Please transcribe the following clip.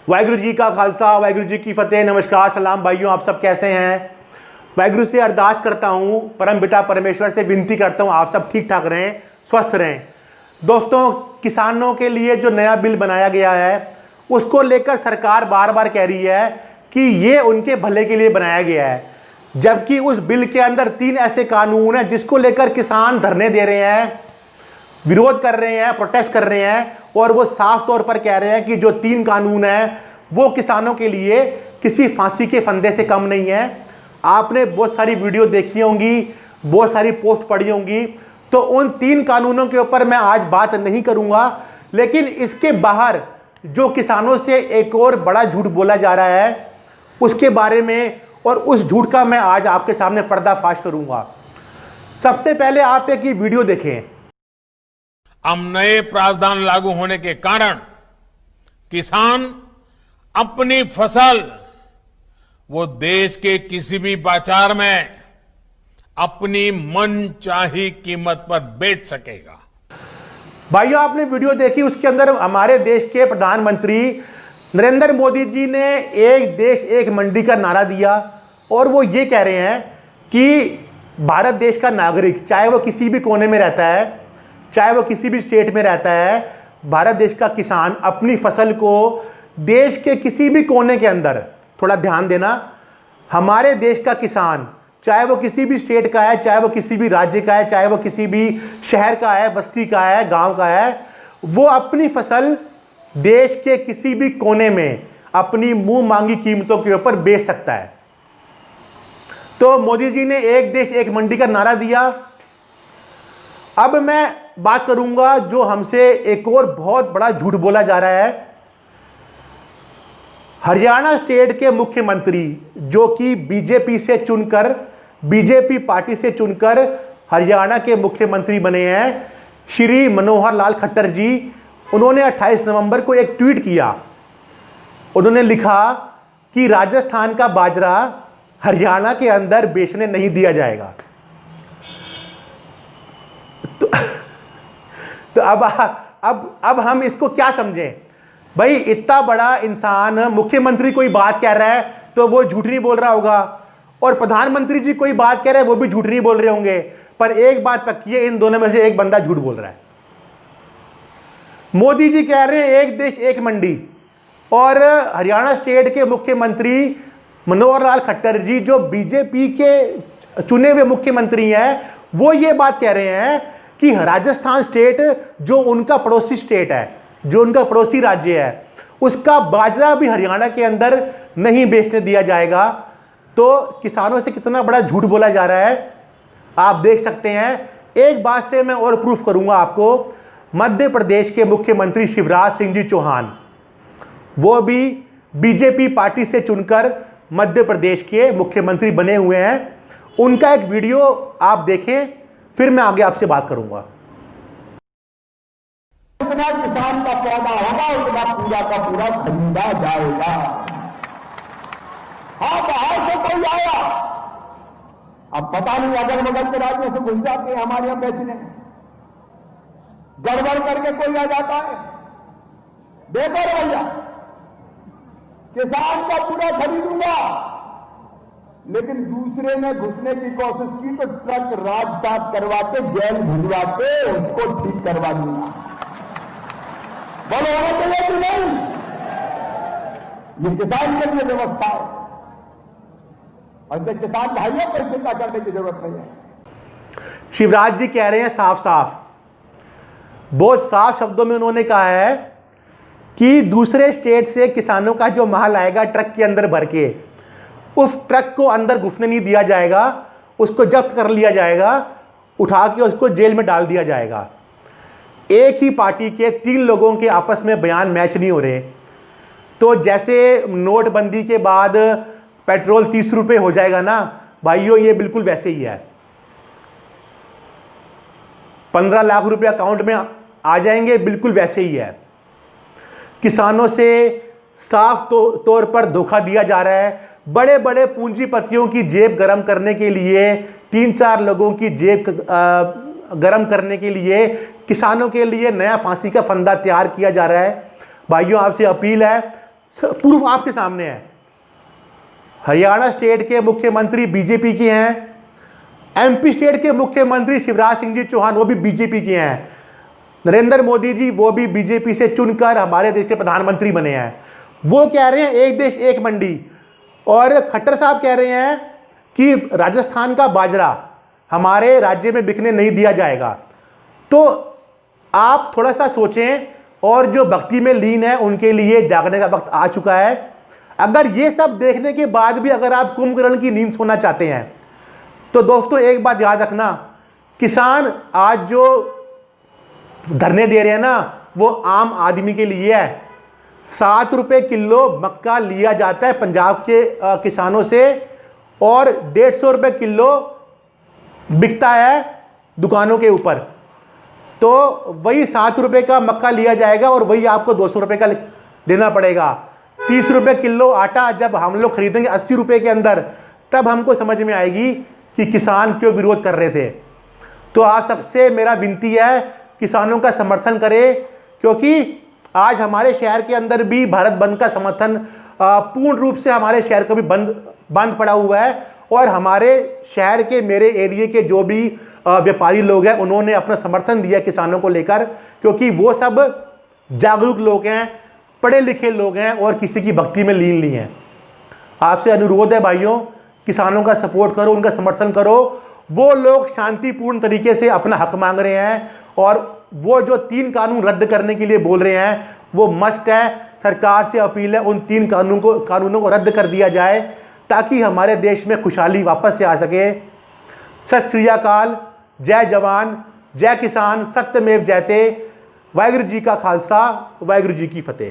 वाहिगुरु जी का खालसा, वाहिगुरु जी की फतेह। नमस्कार, सलाम भाइयों, आप सब कैसे हैं। वाहिगुरु से अरदास करता हूँ, परम पिता परमेश्वर से विनती करता हूँ आप सब ठीक ठाक रहें, स्वस्थ रहें। दोस्तों, किसानों के लिए जो नया बिल बनाया गया है उसको लेकर सरकार बार बार कह रही है कि ये उनके भले के लिए बनाया गया है, जबकि उस बिल के अंदर 3 ऐसे कानून हैं जिसको लेकर किसान धरने दे रहे हैं, विरोध कर रहे हैं, प्रोटेस्ट कर रहे हैं। और वो साफ तौर पर कह रहे हैं कि जो 3 कानून हैं वो किसानों के लिए किसी फांसी के फंदे से कम नहीं है। आपने बहुत सारी वीडियो देखी होंगी, बहुत सारी पोस्ट पढ़ी होंगी, तो उन 3 कानूनों के ऊपर मैं आज बात नहीं करूंगा। लेकिन इसके बाहर जो किसानों से एक और बड़ा झूठ बोला जा रहा है उसके बारे में, और उस झूठ का मैं आज आपके सामने पर्दाफाश करूंगा। सबसे पहले आप एक ये वीडियो देखें। अब नए प्रावधान लागू होने के कारण किसान अपनी फसल वो देश के किसी भी बाजार में अपनी मनचाही कीमत पर बेच सकेगा। भाइयों, आपने वीडियो देखी, उसके अंदर हमारे देश के प्रधानमंत्री नरेंद्र मोदी जी ने एक देश एक मंडी का नारा दिया, और वो ये कह रहे हैं कि भारत देश का नागरिक, चाहे वो किसी भी कोने में रहता है, चाहे वो किसी भी स्टेट में रहता है, भारत देश का किसान अपनी फसल को देश के किसी भी कोने के अंदर, थोड़ा ध्यान देना, हमारे देश का किसान चाहे वो किसी भी स्टेट का है, चाहे वो किसी भी राज्य का है, चाहे वो किसी भी शहर का है, बस्ती का है, गांव का है, वो अपनी फसल देश के किसी भी कोने में अपनी मुंह मांगी कीमतों के ऊपर बेच सकता है। तो मोदी जी ने एक देश एक मंडी का नारा दिया। अब मैं बात करूंगा जो हमसे एक और बहुत बड़ा झूठ बोला जा रहा है। हरियाणा स्टेट के मुख्यमंत्री, जो कि बीजेपी पार्टी से चुनकर हरियाणा के मुख्यमंत्री बने हैं, श्री मनोहर लाल खट्टर जी, उन्होंने 28 नवंबर को एक ट्वीट किया। उन्होंने लिखा कि राजस्थान का बाजरा हरियाणा के अंदर बेचने नहीं दिया जाएगा। तो अब हम इसको क्या समझें भाई। इतना बड़ा इंसान, मुख्यमंत्री कोई बात कह रहा है तो वो झूठ नहीं बोल रहा होगा, और प्रधानमंत्री जी कोई बात कह रहे हैं वो भी झूठ नहीं बोल रहे होंगे। पर एक बात पक्की है, इन दोनों में से एक बंदा झूठ बोल रहा है। मोदी जी कह रहे हैं एक देश एक मंडी, और हरियाणा स्टेट के मुख्यमंत्री मनोहर लाल खट्टर जी, जो बीजेपी के चुने हुए मुख्यमंत्री हैं, वो ये बात कह रहे हैं कि राजस्थान स्टेट, जो उनका पड़ोसी स्टेट है, जो उनका पड़ोसी राज्य है, उसका बाजरा भी हरियाणा के अंदर नहीं बेचने दिया जाएगा। तो किसानों से कितना बड़ा झूठ बोला जा रहा है आप देख सकते हैं। एक बात से मैं और प्रूफ करूंगा आपको। मध्य प्रदेश के मुख्यमंत्री शिवराज सिंह जी चौहान, वो भी बीजेपी पार्टी से चुनकर मध्य प्रदेश के मुख्यमंत्री बने हुए हैं। उनका एक वीडियो आप देखें, फिर मैं आगे आपसे बात करूंगा। जितना किसान का पौधा होगा उतना पूरा का पूरा खरीदा जाएगा। हाँ, बाहर से कोई आया, अब पता नहीं अगल बगल के राज्यों से घुस जाते हैं हमारे यहां बेचने, गड़बड़ करके कोई आ जाता है। देखो भैया, किसान का पूरा खरीदूंगा, लेकिन दूसरे ने घुसने की कोशिश की तो ट्रक राजपात करवा के, जेल भिजवा के उसको ठीक करवा दूंगा। बोलो होना चाहिए कि नहीं? ये किसान के लिए व्यवस्था है, और किसान भाइयों पर चिंता करने की जरूरत नहीं है। शिवराज जी कह रहे हैं साफ साफ, बहुत साफ शब्दों में उन्होंने कहा है कि दूसरे स्टेट से किसानों का जो माल आएगा ट्रक के अंदर भर के, उस ट्रक को अंदर घुसने नहीं दिया जाएगा, उसको जब्त कर लिया जाएगा, उठा के उसको जेल में डाल दिया जाएगा। एक ही पार्टी के 3 लोगों के आपस में बयान मैच नहीं हो रहे। तो जैसे नोटबंदी के बाद पेट्रोल 30 रुपये हो जाएगा ना भाइयों, ये बिल्कुल वैसे ही है। 15 लाख रुपए अकाउंट में आ जाएंगे, बिल्कुल वैसे ही है। किसानों से साफ तौर पर धोखा दिया जा रहा है। बड़े बड़े पूंजीपतियों की जेब गर्म करने के लिए, 3-4 लोगों की जेब गर्म करने के लिए किसानों के लिए नया फांसी का फंदा तैयार किया जा रहा है। भाइयों, आपसे अपील है, प्रूफ आपके सामने है। हरियाणा स्टेट के मुख्यमंत्री बीजेपी के हैं, एमपी स्टेट के मुख्यमंत्री शिवराज सिंह जी चौहान वो भी बीजेपी के हैं, नरेंद्र मोदी जी वो भी बीजेपी से चुनकर हमारे देश के प्रधानमंत्री बने हैं। वो कह रहे हैं एक देश एक मंडी, और खट्टर साहब कह रहे हैं कि राजस्थान का बाजरा हमारे राज्य में बिकने नहीं दिया जाएगा। तो आप थोड़ा सा सोचें, और जो भक्ति में लीन है उनके लिए जागने का वक्त आ चुका है। अगर ये सब देखने के बाद भी अगर आप कुंभकर्ण की नींद सोना चाहते हैं तो दोस्तों एक बात याद रखना, किसान आज जो धरने दे रहे हैं ना वो आम आदमी के लिए है। 7 रुपये किलो मक्का लिया जाता है पंजाब के किसानों से, और 150 रुपये किलो बिकता है दुकानों के ऊपर। तो वही 7 रुपये का मक्का लिया जाएगा और वही आपको 200 रुपये का देना पड़ेगा। 30 रुपये किलो आटा जब हम लोग खरीदेंगे 80 रुपये के अंदर, तब हमको समझ में आएगी कि किसान क्यों विरोध कर रहे थे। तो आप सबसे मेरा विनती है, किसानों का समर्थन करें, क्योंकि आज हमारे शहर के अंदर भी भारत बंद का समर्थन पूर्ण रूप से हमारे शहर को भी बंद पड़ा हुआ है, और हमारे शहर के मेरे एरिया के जो भी व्यापारी लोग हैं उन्होंने अपना समर्थन दिया किसानों को लेकर, क्योंकि वो सब जागरूक लोग हैं, पढ़े लिखे लोग हैं और किसी की भक्ति में लीन नहीं है। आपसे अनुरोध है भाइयों, किसानों का सपोर्ट करो, उनका समर्थन करो। वो लोग शांतिपूर्ण तरीके से अपना हक मांग रहे हैं, और वो जो 3 कानून रद्द करने के लिए बोल रहे हैं वो मस्ट है। सरकार से अपील है उन 3 कानूनों को रद्द कर दिया जाए, ताकि हमारे देश में खुशहाली वापस से आ सके। सत श्री अकाल, जय जवान, जय किसान, सत्यमेव जयते। वाहिगुरू जी का खालसा, वाहिगुरू जी की फतेह।